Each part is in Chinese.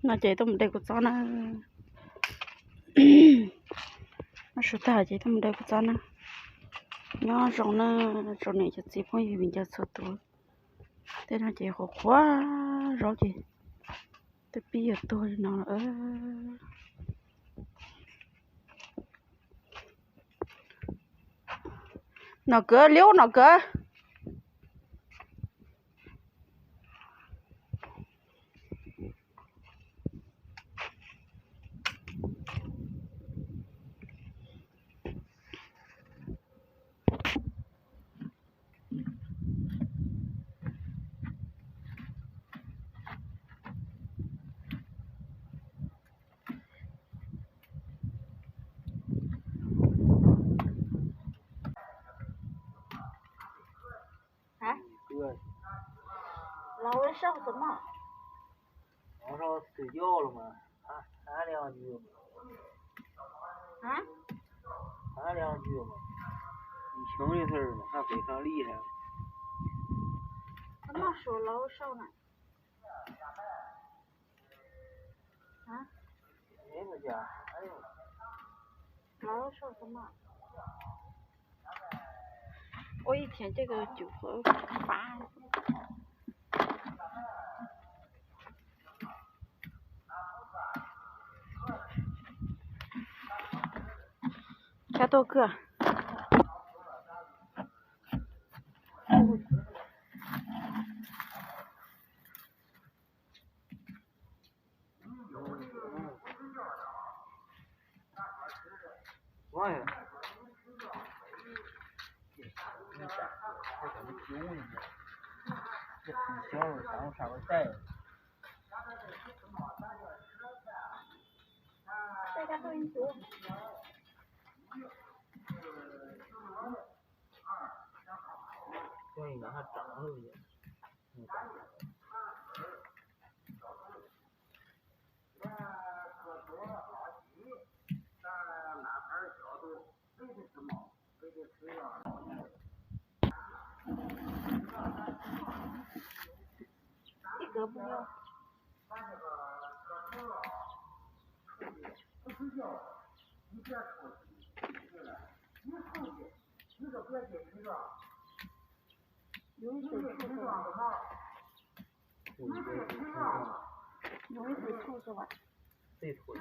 nó chạy tôi một đây của cháu nó nó sụt ta chạy tôi một đây của cháu nó rong này cho chị phong gì mình cho sụt tôi thế nó chạy khó quá rõ chị tôi bây giờ tôi nó nó cỡ liếu nó cỡ老外上什么？我说睡觉了吗？喊两句嘛。啊？喊两句嘛。你听的事儿嘛，还非常厉害。怎么说老少呢？啊？哪个家？哎呦。老少什么？我一天这个就会发。才多个。完了。还怎么丢呢？这很小了，当上面带。这个都一组。所以让它长了也。一个不要。有一水兔子吧？有一水兔子吧？对兔子。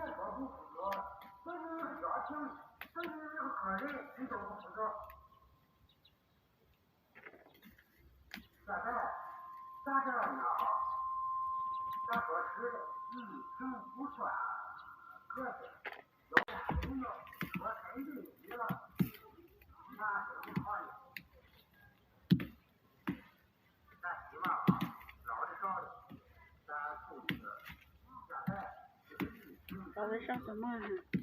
咋这样呢？咱说是一情不全，可是有说太对你了，那是不好的。咱希望老的少的，咱处理的现在就是一情。老外上什么？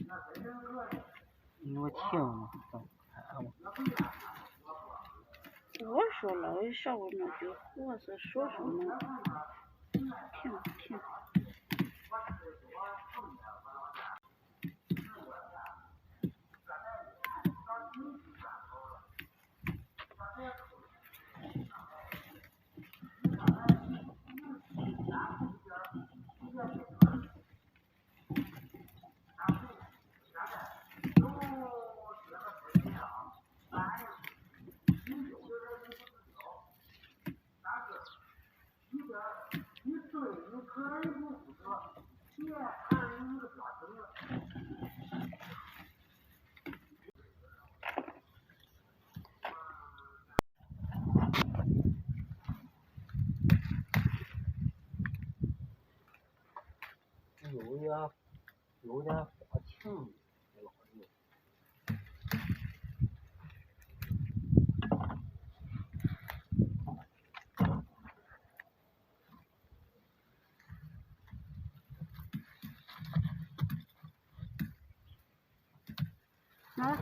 那真正个的。你我听嘛，看嘛。我说老外少那句话是说什么？听。有点花情。啊？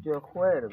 觉坏了。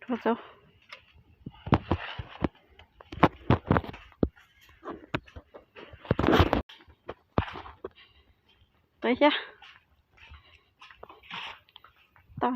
拖走。等一下，到。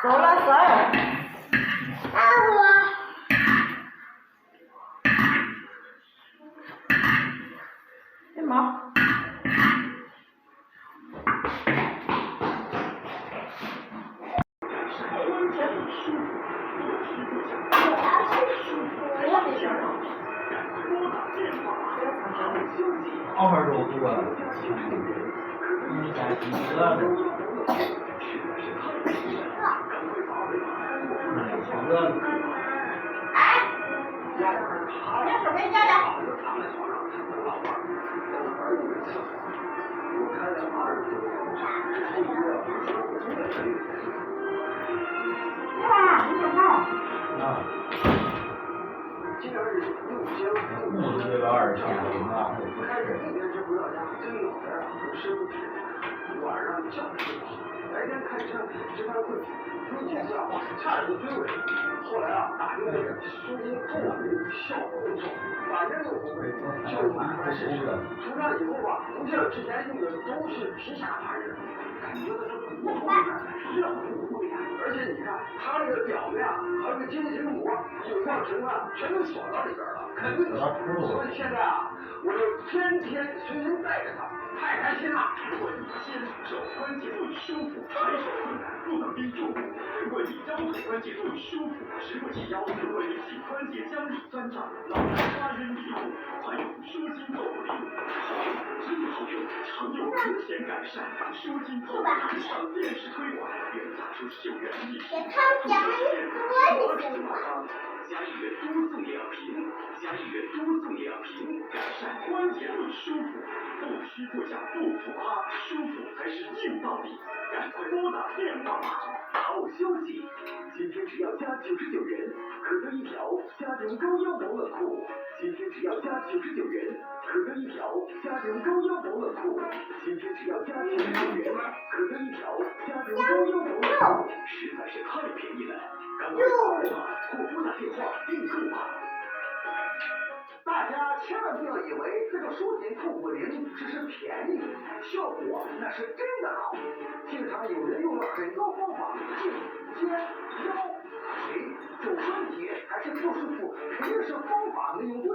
走了，走。干嘛？2分钟多了。你家几个了？好热了。你准备家家。哇，你好。啊。裤子这20天了，那可不是。晚上教室，白天开车值班会，有几次差点就追尾。后来打进那个收金后效果不错，反正又不会，就买回试试。出站以后不像之前用的都是皮下发热，感觉到这个过度感热乎乎的。而且你看它这个表面还有个精型膜，有效成分全都锁到里边了，肯定好。所以现在我就天天随身带着它。太开心了！如果你肩手关节不舒服，抬手困难，不能盯住；如果你腰腿关节不舒服，直不起腰；如果你膝关节僵硬酸胀，老是发晕迷糊，还有舒筋透骨灵，好用，真好用，常用。明显改善，舒筋透骨，上电视推广，原价99元一瓶，加1元多送2瓶，加1元多送2瓶，改善关节痛舒服，不虚坐下不浮夸，舒服才是硬道理，赶快拨打电话吧。好消息，今天只要加99元，可得一条家庭高腰保暖裤。今天只要加99元，可得一条家庭高腰保暖裤。今天只要加99元，可得一条家庭高腰保暖裤，实在是太便宜了，赶快打来吧，或拨打电话订购吧。大家千万不要以为这个舒筋透骨灵只是便宜，效果那是真的好。经常有人用了很多方法，颈、肩、腰、腿、肘关节还是不舒服，肯定是方法没用对。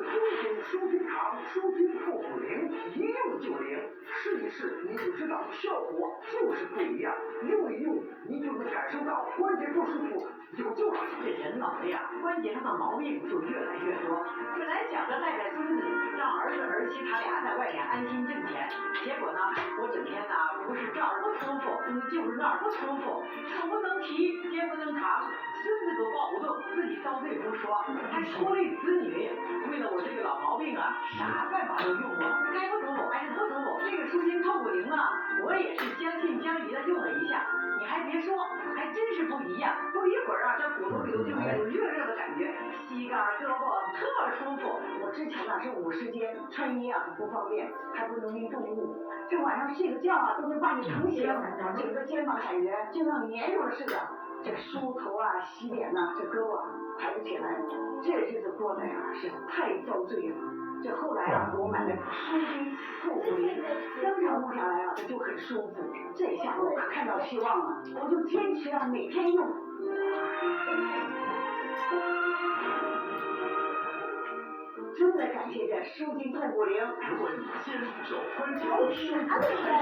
舒筋堂、舒筋透骨灵，一用就灵。试一试你就知道，效果就是不一样。用一用，你就能感受到关节不舒服有救了。这人脑袋呀，关节上的毛病就越来越多。本来想着带孙子，让儿子儿媳他俩在外面安心挣钱，结果呢，我整天呢不是这儿不舒服，就是那儿不舒服，手不能提，肩不能扛，孙子都抱不动，自己遭罪不说，还拖累子女。为了我这个老毛病啊，啥办法都用过，该不舒服还是不舒服。这个舒筋透骨灵啊，我也是将信将疑的用了一下。你还别说，还真是不一样。不一会儿啊，这骨头里头就有热热的感觉，膝盖、胳膊特舒服。我之前呢是午时间穿衣啊很不方便，还不能运动物，这晚上睡个觉啊都能把你疼醒，整个肩膀感觉就像粘住了似的。这梳头啊、洗脸呐，这胳膊抬不起来，这日子过得呀是太遭罪了。这后来啊，给我买了舒筋透骨灵，刚常用下来啊，这就很舒服。这下我可看到希望了，我就坚持啊，每天用。真的感谢这舒筋透骨灵。如果你肩手关节不舒服，抬手困难，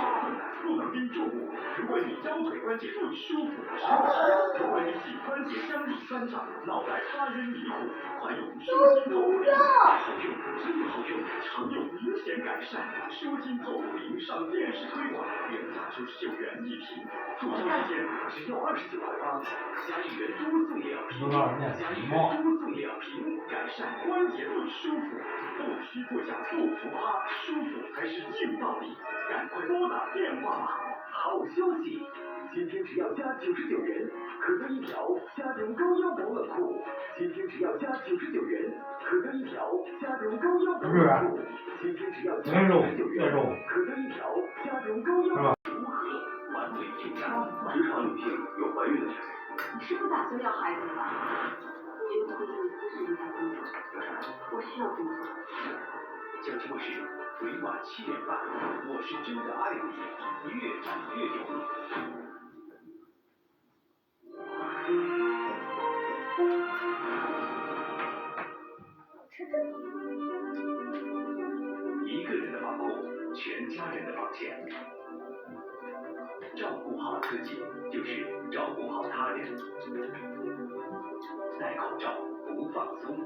不能拎重物；如果你腰腿关节不舒服，如果你颈关节僵硬酸胀，脑袋发晕迷糊，快用舒筋透骨灵，好用，真好用，常用明显改善。舒筋透骨灵上电视推广，原价99元一瓶，促销时间只要29块8，加1元多送2瓶，加1元多送2瓶，改善关节不舒服。不虚坐下不浮夸，舒服才是硬道理，赶快拨打电话吧。好消息，今天只要加99元，可得一条家庭高腰保暖裤。今天只要加99元，可得一条家庭高腰保暖裤。今天只要加99元，可得一条家庭高腰保暖裤。如何完美健康？职场女性有怀孕的产生。你是不打算要孩子了吧？我觉得会因为私事影响工作。我需要工作。将直播室每晚7点半，我是真的爱你，越战越勇。一个人的防护，全家人的防线。照顾好自己，就是照顾好他人。戴口罩不放松，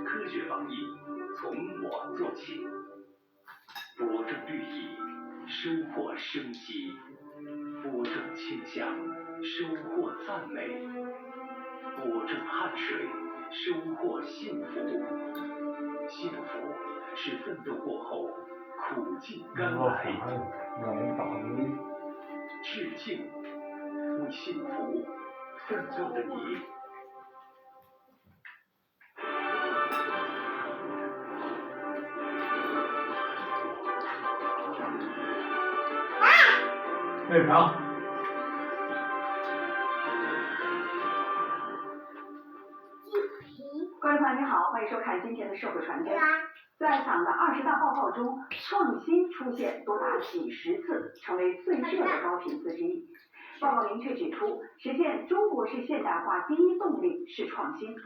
科学防疫从我做起，播种绿意，收获生机；播种清香，收获赞美；播种汗水，收获幸福。幸福是奋斗过后苦尽甘来。致敬，为幸福奋斗的你。为啥？观众朋友您好，欢迎收看今天的社会传真。在党的20大报告中，创新出现多达几十次，成为最热的高频次之一。报告明确指出，实现中国式现代化第一动力是创新。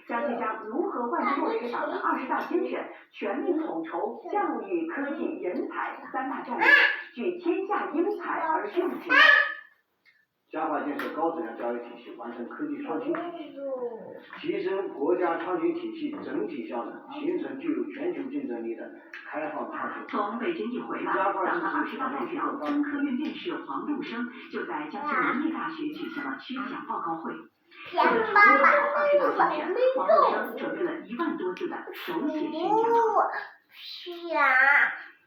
将如何贯彻落实党的20大精神，全力统筹教育、科技、人才3大战略，举天下英才而用之。加快建设高质量教育体系，完成科技创新体系，提升国家创新体系整体效能，形成具有全球竞争力的开放创新。从北京一回来，党的20大代表、中科院院士黄栋生就在江西农业大学举行了宣讲报告会。为了筹备好20大精神，黄栋生准备了1万多字的手写宣讲。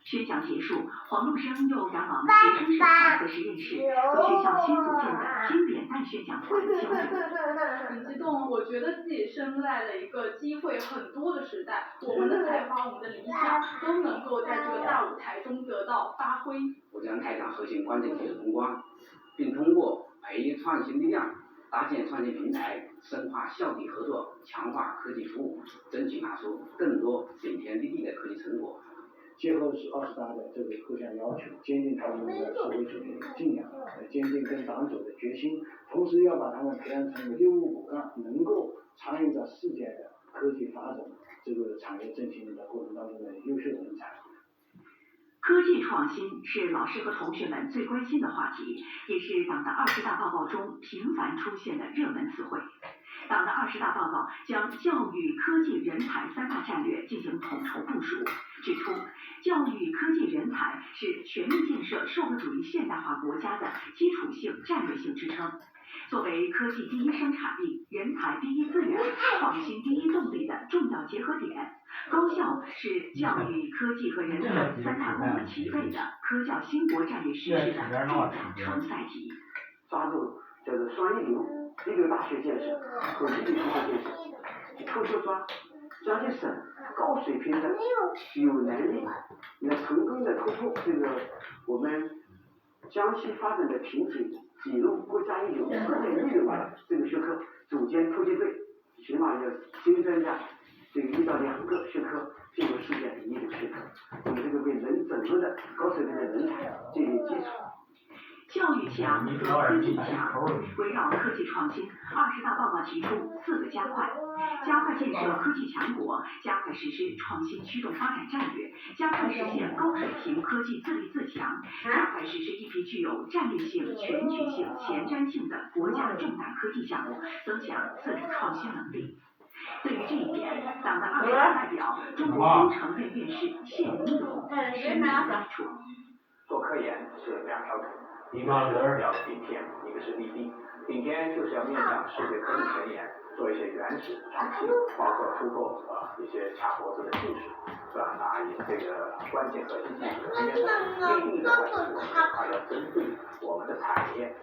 宣讲结束，黄栋生又赶往学生社团和实验室，和学校新组建的经典代宣讲团交流。很激动，我觉得自己生在了一个机会很多的时代，我们的才华、我们的理想都能够在这个大舞台中得到发挥。我将开展核心关键技术攻关，并通过培育创新力量，搭建创新平台，深化校地合作，强化科技服务，争取拿出更多顶天立地的科技成果。结合20大的这个各项要求，坚定他们的社会主义信仰，坚定跟党走的决心，同时要把他们培养成为业务骨干，能够参与到世界的科技发展这个产业振兴的过程当中的优秀人才。科技创新是老师和同学们最关心的话题，也是党的20大报告中频繁出现的热门词汇。党的20大报告将教育、科技、人才3大战略进行统筹部署，指出教育、科技、人才是全面建设社会主义现代化国家的基础性、战略性支撑。作为科技第一生产力、人才第一资源、创新第一动力的重要结合点，高校是教育、科技和人才3大功能齐备的科教兴国战略实施的重大承载体。抓住叫做双一流大学建设和一流学校建设，偷偷抓江西省高水平的、有能力、能成功的突破这个我们江西发展的瓶颈，挤入国家一流、世界一流的这个学科，组建突击队，起码要新增加这个1到2个学科进入世界一流学科，我们这个为整个的高水平的人才建立基础。教育强和科技强，围绕科技创新，20大报告提出4个加快：加快建设科技强国，加快实施创新驱动发展战略，加快实现高水平科技自立自强，加快实施一批具有战略性、全局性、前瞻性的国家重大科技项目，增强自主创新能力。对于这一点，党的20大代表、中国工程院院士谢明勇深明感触。做科研是2条腿，一个是要顶天，一个是立地。顶天就是要面向世界科技前沿，做一些原始创新，包括突破一些卡脖子的技术，是吧？以这个关键核心技术的实验。立地的话，就是还要针对我们的产业。